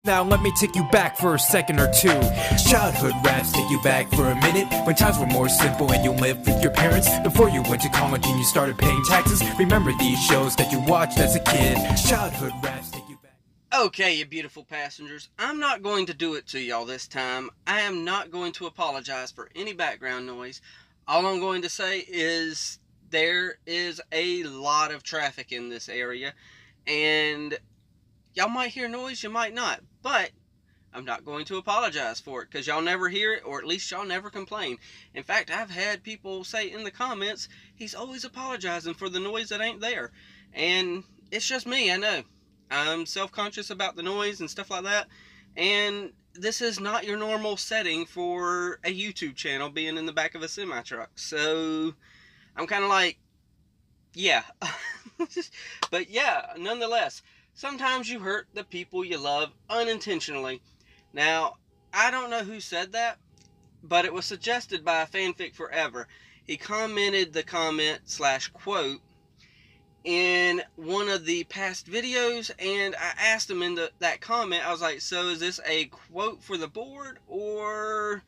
Now let me take you back for a second or two. Childhood raps take you back for a minute, when times were more simple and you lived with your parents. Before you went to college and you started paying taxes. Remember these shows that you watched as a kid. Childhood raps take you back. Okay, you beautiful passengers, I'm not going to do it to y'all this time. I am not going to apologize for any background noise. All I'm going to say is there is a lot of traffic in this area, and y'all might hear noise, you might not, but I'm not going to apologize for it because y'all never hear it, or at least y'all never complain. In fact, I've had people say in the comments, he's always apologizing for the noise that ain't there. And it's just me, I know. I'm self-conscious about the noise and stuff like that. And this is not your normal setting for a YouTube channel being in the back of a semi-truck. So I'm kind of like, yeah. But yeah, nonetheless, sometimes you hurt the people you love unintentionally. Now, I don't know who said that, but it was suggested by Fanfic Forever. He commented the comment/quote in one of the past videos, and I asked him in that comment, I was like, so is this a quote for the board or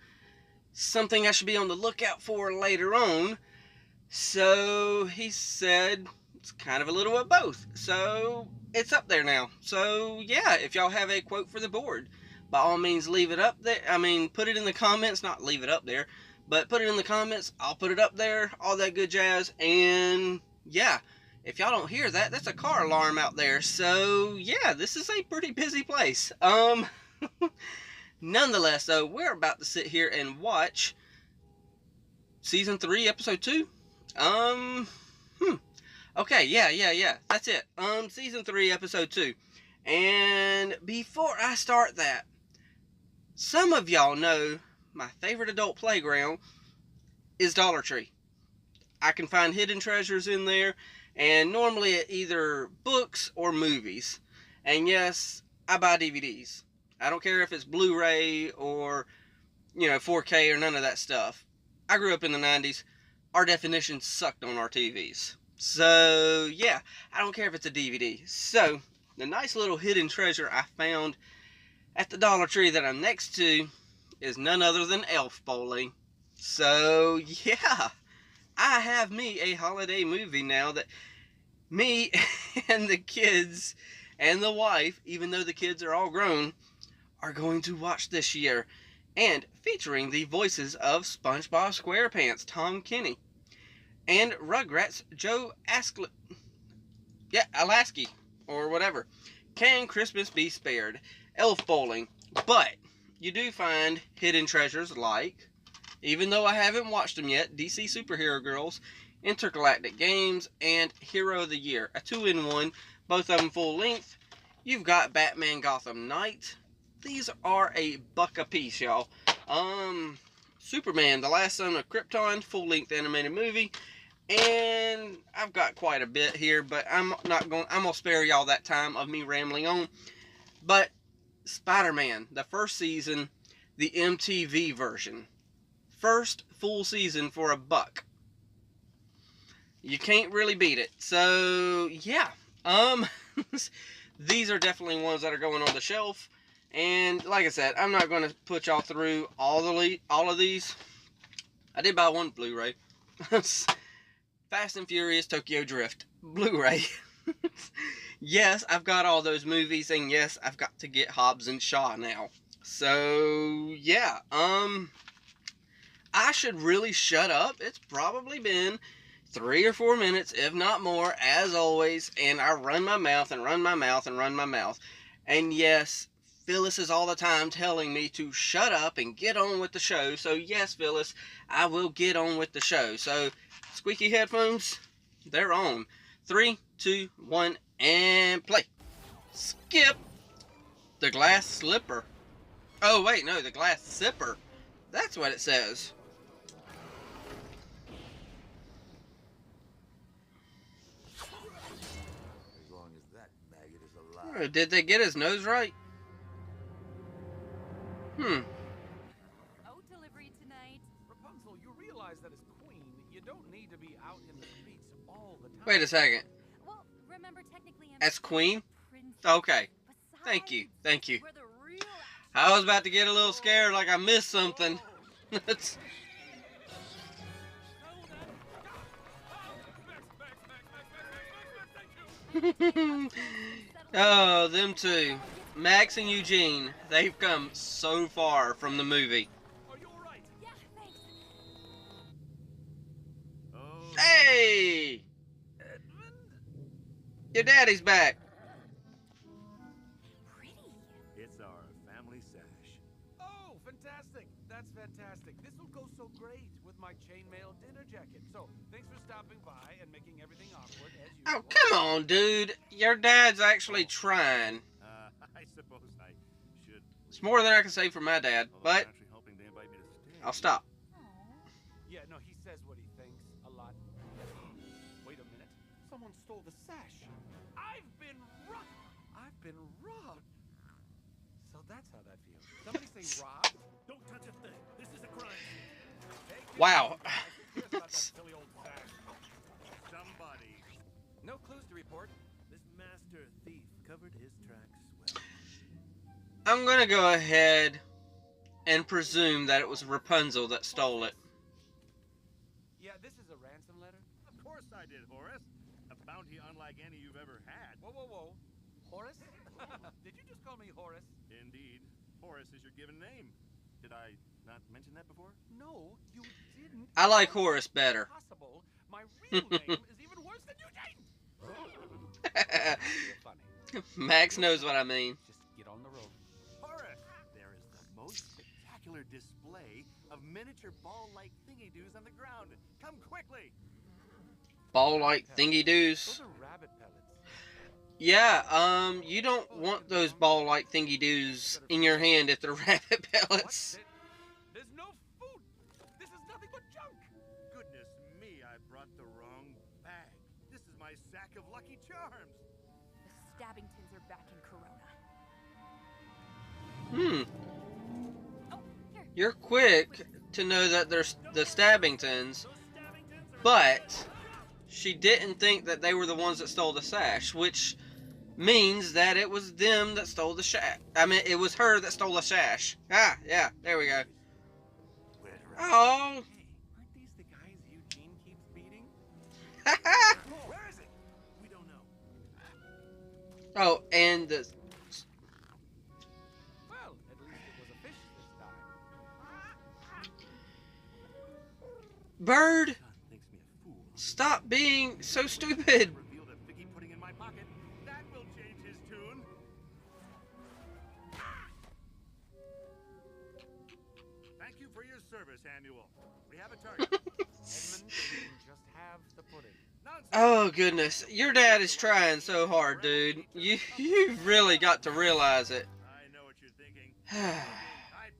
something I should be on the lookout for later on? So he said it's kind of a little of both. So it's up there now. So yeah, if y'all have a quote for the board, by all means leave it up there. I mean, put it in the comments, not leave it up there, but put it in the comments. I'll put it up there, all that good jazz. And yeah, if y'all don't hear that, that's a car alarm out there. So yeah, this is a pretty busy place. Nonetheless though, we're about to sit here and watch season 3 episode 2. Okay, yeah, that's it. Season 3 episode 2. And before I start that, some of y'all know my favorite adult playground is Dollar Tree. I can find hidden treasures in there, and normally either books or movies. And yes, I buy DVDs. I don't care if it's Blu-ray or, 4K or none of that stuff. I grew up in the 90s. Our definition sucked on our TVs. So, yeah, I don't care if it's a DVD. So, the nice little hidden treasure I found at the Dollar Tree that I'm next to is none other than Elf Bowling. So, yeah, I have me a holiday movie now that me and the kids and the wife, even though the kids are all grown, are going to watch this year. And featuring the voices of SpongeBob SquarePants, Tom Kenny, and Rugrats, Joe Alaskey, or whatever. Can Christmas Be Spared? Elf Bowling. But you do find hidden treasures like, even though I haven't watched them yet, DC Superhero Girls, Intergalactic Games, and Hero of the Year. A 2-in-1, both of them full length. You've got Batman Gotham Knight. These are a $1 a piece, y'all. Superman, The Last Son of Krypton, full-length animated movie. And I've got quite a bit here, but I'm gonna spare y'all that time of me rambling on. But Spiderman, the first season, the MTV version. First full season for $1. You can't really beat it. So, yeah. These are definitely ones that are going on the shelf. And like I said, I'm not going to put y'all through all of these. I did buy one Blu-ray. Fast and Furious Tokyo Drift Blu-ray. Yes, I've got all those movies, and yes, I've got to get Hobbs and Shaw now. So, yeah, I should really shut up. It's probably been 3 or 4 minutes, if not more, as always, and I run my mouth and run my mouth and run my mouth. And yes, Phyllis is all the time telling me to shut up and get on with the show. So yes, Phyllis, I will get on with the show. So, squeaky headphones, they're on. 3, 2, 1, and play. Skip. The glass slipper. Oh, wait, no, the glass zipper. That's what it says. As long as that maggot is alive. Did they get his nose right? Oh, delivery tonight. Rapunzel, you realize that as queen, you don't need to be out in the streets all the time. Wait a second. Well, remember technically I'm As queen? princess. Okay. Besides, Thank you. Thank you. We're the I was about to get a little scared like I missed something. That's... Oh, them two. Max and Eugene. They've come so far from the movie. Yeah, thanks. Hey! Your daddy's back. Pretty. It's our family sash. Oh, fantastic. That's fantastic. This will go so great with my chainmail dinner jacket. So, thanks for stopping by and making everything awkward as usual. Oh, come on, dude. Your dad's actually trying. I suppose I should. It's more than I can say for my dad, Although but I'm actually hoping they invite me to stay. I'll stop. Yeah, no, he says what he thinks a lot. Wait a minute. Someone stole the sash. I've been robbed. So that's how that feels. Somebody say robbed? Don't touch a thing. This is a crime. Hey, kid, Wow. who cares about that silly old sash? Somebody. No clues to report. This master thief covered his tracks well. I'm gonna go ahead and presume that it was Rapunzel that stole it. Yeah, this is a ransom letter. Of course I did, Horace. A bounty unlike any you've ever had. Whoa, whoa, whoa. Horace? Did you just call me Horace? Indeed. Horace is your given name. Did I not mention that before? No, you didn't. I like Horace better. Impossible. My real name is even worse than Eugene. You're funny. Max knows what I mean. Just get on the road. Horace! There is the most spectacular display of miniature ball-like thingy-doos on the ground. Come quickly! Ball-like thingy Those doos. are rabbit pellets. Yeah, you don't want those ball-like thingy doos in your hand if they're rabbit pellets. What? There's no food. This is nothing but junk. Goodness me, I brought the wrong bag. This is my sack of Lucky Charms. The Stabbingtons are back in Corona. Oh, here. You're quick to know that there's the Stabbingtons, but she didn't think that they were the ones that stole the sash, which means that it was them that stole the sash. I mean, it was her that stole the sash. Ah, yeah, there we go. Oh. Hey, aren't these the guys Eugene keeps beating? Where is it? We don't know. Oh, and the... Well, at least it was a fish this time. Bird, Son thinks me a fool. stop being so stupid. Revealed a Veggie pudding in my pocket. That will change his tune. Thank you for your service, Annual. We have a target. Edmund, you can just have the pudding. Nonsense. Oh, goodness. Your dad is trying so hard, dude. You've really got to realize it. I know what you're thinking. I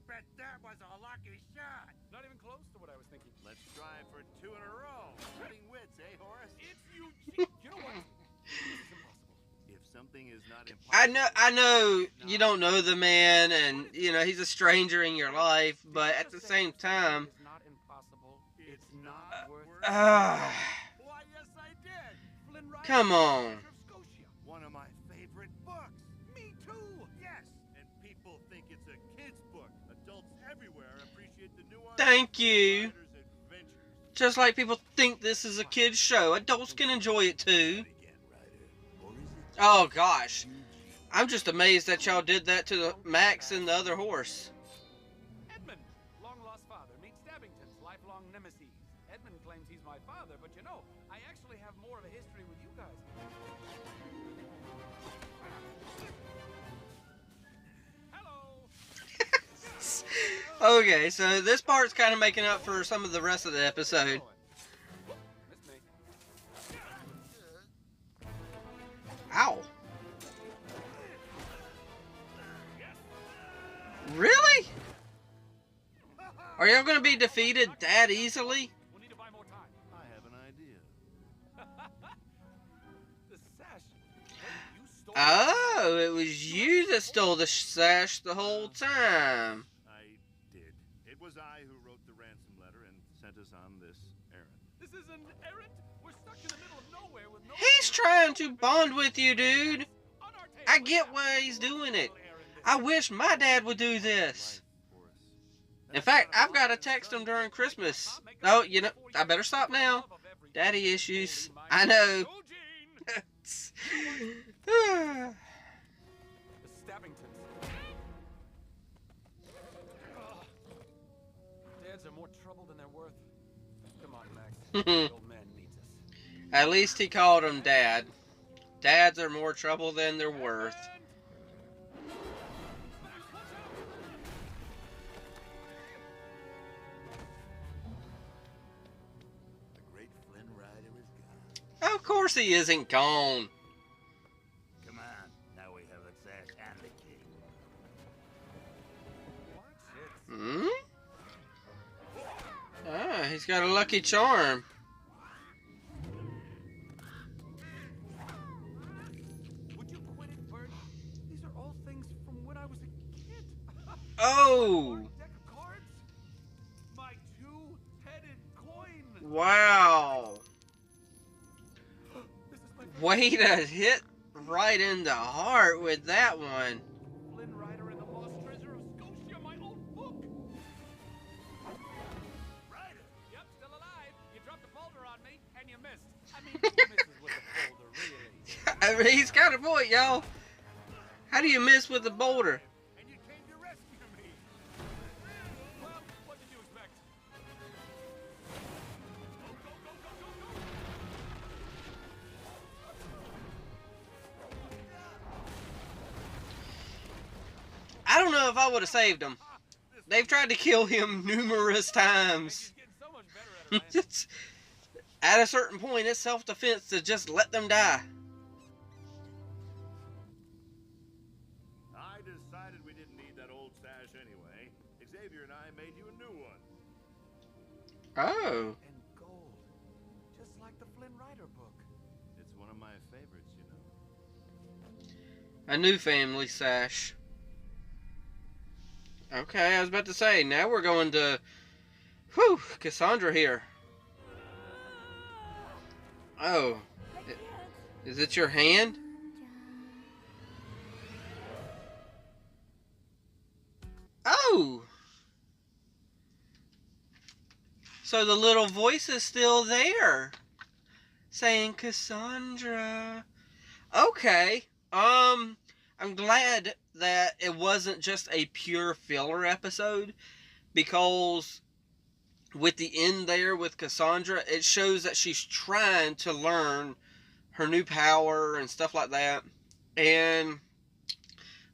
bet that was a lucky shot. Not even close to what I was thinking. Let's try for 2 in a row. Cutting wits, eh, Horace? It's Eugene. You know what? This is impossible. If something is not impossible, I know you don't know the man, and, you know, he's a stranger in your life, but at the same time... It's not impossible. It's not worth it. Ah, Why, yes, I did. Flynn Rider, come on. Adventure of Scotia. One of my favorite books. Me too. Yes, and people think it's a kid's book. Adults everywhere appreciate the nuance. Thank you. Rider's adventures. Just like people think this is a kid's show, adults can enjoy it too. Oh, gosh. I'm just amazed that y'all did that to the Max and the other horse. Edmund, long-lost father, meet Stabbington's lifelong nemesis. Edmund claims he's my father, but you know, I actually have more of a history with you guys. Hello. Okay, so this part's kind of making up for some of the rest of the episode. Missed me. Ow. Really? Are y'all gonna be defeated that easily? We'll need to buy more time. I have an idea. The sash. Wait, you stole Oh, it was you that stole the sash the whole time. I did. It was I who wrote the ransom letter and sent us on this errand. This is an errand? We're stuck in the middle of nowhere with no... He's trying to bond with you, dude. On our table I right get now. why he's doing it. I wish my dad would do this. In fact, I've got to text him during Christmas. Oh, you know, I better stop now. Daddy issues. I know. The Stabbingtons. Dads are more trouble than they're worth. Come on, Max. The old man needs us. At least he called him Dad. Dads are more trouble than they're worth. The great Flynn Rider is gone. Of course he isn't gone. Come on, now we have the sash and the key. Hmm? Ah, he's got a lucky charm. Would you quit it, Bert? These are all things from when I was a kid. Oh! Deck of cards? My two-headed coin. Wow. This is my Way to hit right in the heart with that one. Flynn Rider and the Lost Treasure of Scotia, my old book. Rider! Yep, still alive. You dropped a boulder on me, and you missed. I mean, who misses with a boulder, really? I mean, he's got a point, y'all. How do you miss with the boulder? And you came to rescue me. Well, what did you expect? Go, go, go, go, go, go! I don't know if I would have saved him. They've tried to kill him numerous times. He's getting so much better at it, man. It's, at a certain point, it's self-defense to just let them die. I decided we didn't need that old stash anyway. Xavier and I made you a new one. Oh. And gold. Just like the Flynn Rider book. It's one of my favorites, you know. A new family sash. Okay, I was about to say, now we're going to... Whew, Cassandra here. Oh. Is it your hand? Oh! So the little voice is still there. Saying Cassandra. Okay. I'm glad that it wasn't just a pure filler episode, because with the end there with Cassandra, it shows that she's trying to learn her new power and stuff like that, and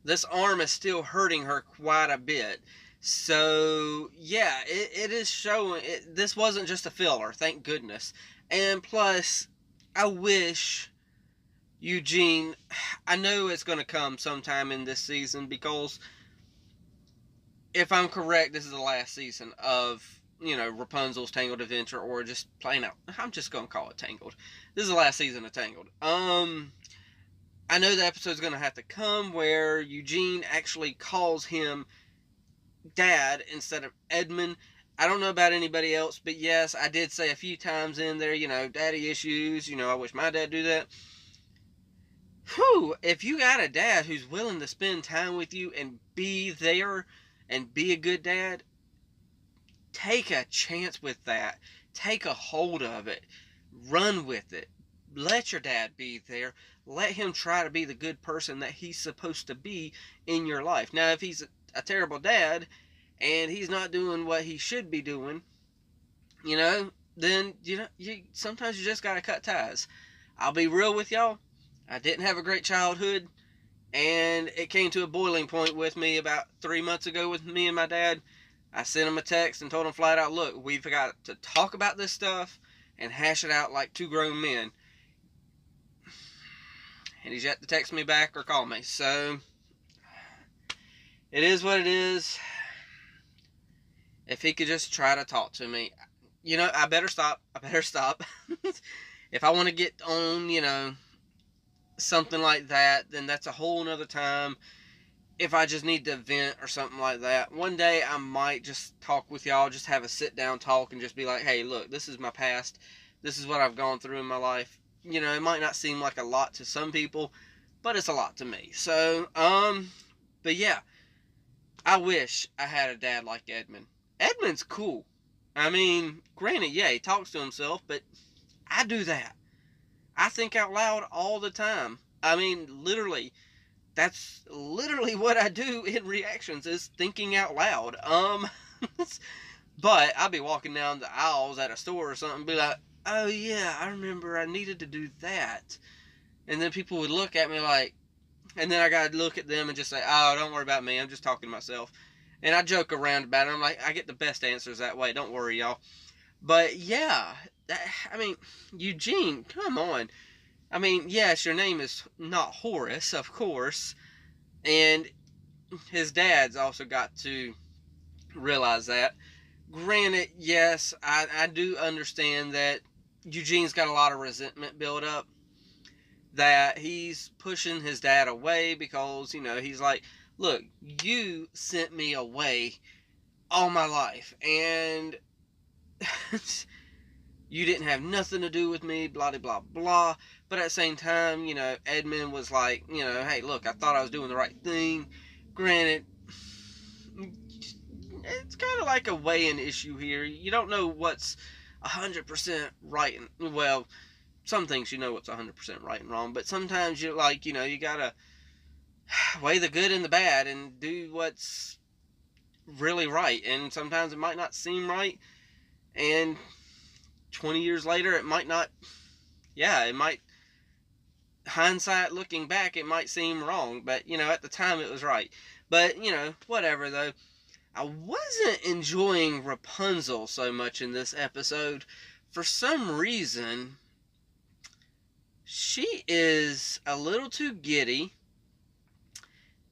this arm is still hurting her quite a bit. So yeah, it is showing this wasn't just a filler, thank goodness. And plus, I wish Eugene, I know it's going to come sometime in this season, because if I'm correct, this is the last season of, you know, Rapunzel's Tangled Adventure, or just plain out, I'm just going to call it Tangled. This is the last season of Tangled. I know the episode's going to have to come where Eugene actually calls him Dad instead of Edmund. I don't know about anybody else, but yes, I did say a few times in there, you know, daddy issues, you know, I wish my dad do that. Whew, if you got a dad who's willing to spend time with you and be there and be a good dad, take a chance with that. Take a hold of it. Run with it. Let your dad be there. Let him try to be the good person that he's supposed to be in your life. Now, if he's a terrible dad and he's not doing what he should be doing, you know, then, you know, sometimes you just got to cut ties. I'll be real with y'all. I didn't have a great childhood, and it came to a boiling point with me about 3 months ago with me and my dad. I sent him a text and told him flat out, look, we've got to talk about this stuff and hash it out like two grown men. And he's yet to text me back or call me. So, it is what it is. If he could just try to talk to me. You know, I better stop. If I want to get on, you know, something like that, then that's a whole nother time. If I just need to vent or something like that, one day I might just talk with y'all, just have a sit down talk and just be like, hey, look, this is my past, this is what I've gone through in my life. You know, it might not seem like a lot to some people, but it's a lot to me. So, But yeah, I wish I had a dad like Edmund. Edmund's cool. I mean, granted, yeah, he talks to himself, but I do that. I think out loud all the time. I mean, literally, that's literally what I do in reactions, is thinking out loud. But I'll be walking down the aisles at a store or something and be like, oh yeah, I remember I needed to do that. And then people would look at me like, and then I gotta look at them and just say, oh, don't worry about me, I'm just talking to myself. And I joke around about it. I'm like, I get the best answers that way, don't worry, y'all. But yeah, I mean, Eugene, come on. I mean, yes, your name is not Horace, of course. And his dad's also got to realize that. Granted, yes, I do understand that Eugene's got a lot of resentment built up. That he's pushing his dad away because, you know, he's like, look, you sent me away all my life. And you didn't have nothing to do with me, blah, blah, blah. But at the same time, you know, Edmund was like, you know, hey, look, I thought I was doing the right thing. Granted, it's kind of like a weighing issue here. You don't know what's 100% right. Well, some things you know what's 100% right and wrong. But sometimes you're like, you know, you got to weigh the good and the bad and do what's really right. And sometimes it might not seem right. And 20 years later, it might not, yeah, it might, hindsight looking back, it might seem wrong, but, you know, at the time it was right. But, you know, whatever, though. I wasn't enjoying Rapunzel so much in this episode. For some reason, she is a little too giddy,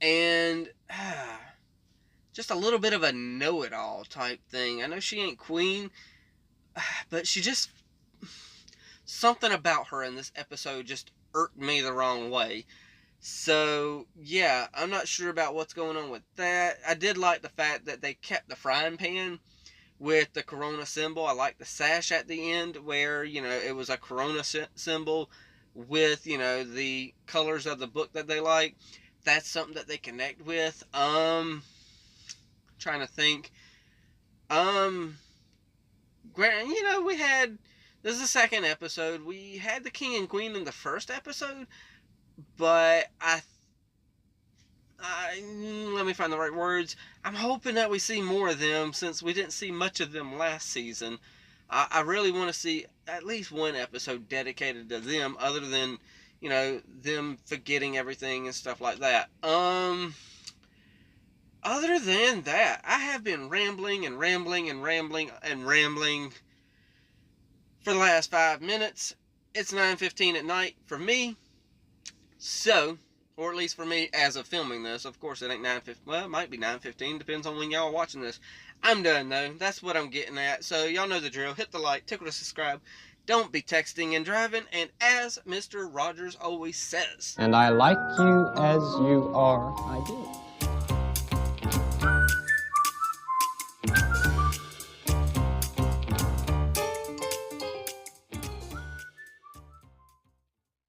and just a little bit of a know-it-all type thing. I know she ain't queen, but she just, something about her in this episode just irked me the wrong way. So, yeah, I'm not sure about what's going on with that. I did like the fact that they kept the frying pan with the Corona symbol. I like the sash at the end where, you know, it was a Corona symbol with, you know, the colors of the book that they like. That's something that they connect with. Trying to think. You know, this is the second episode. We had the king and queen in the first episode, but let me find the right words. I'm hoping that we see more of them since we didn't see much of them last season. I really want to see at least one episode dedicated to them, other than, you know, them forgetting everything and stuff like that. Other than that, I have been rambling and rambling and rambling and rambling for the last 5 minutes. It's 9:15 at night for me. So, or at least for me as of filming this. Of course, it ain't 9:15. Well, it might be 9:15. Depends on when y'all are watching this. I'm done, though. That's what I'm getting at. So, y'all know the drill. Hit the like, tickle to subscribe. Don't be texting and driving. And as Mr. Rogers always says, And I like you as you are, I do.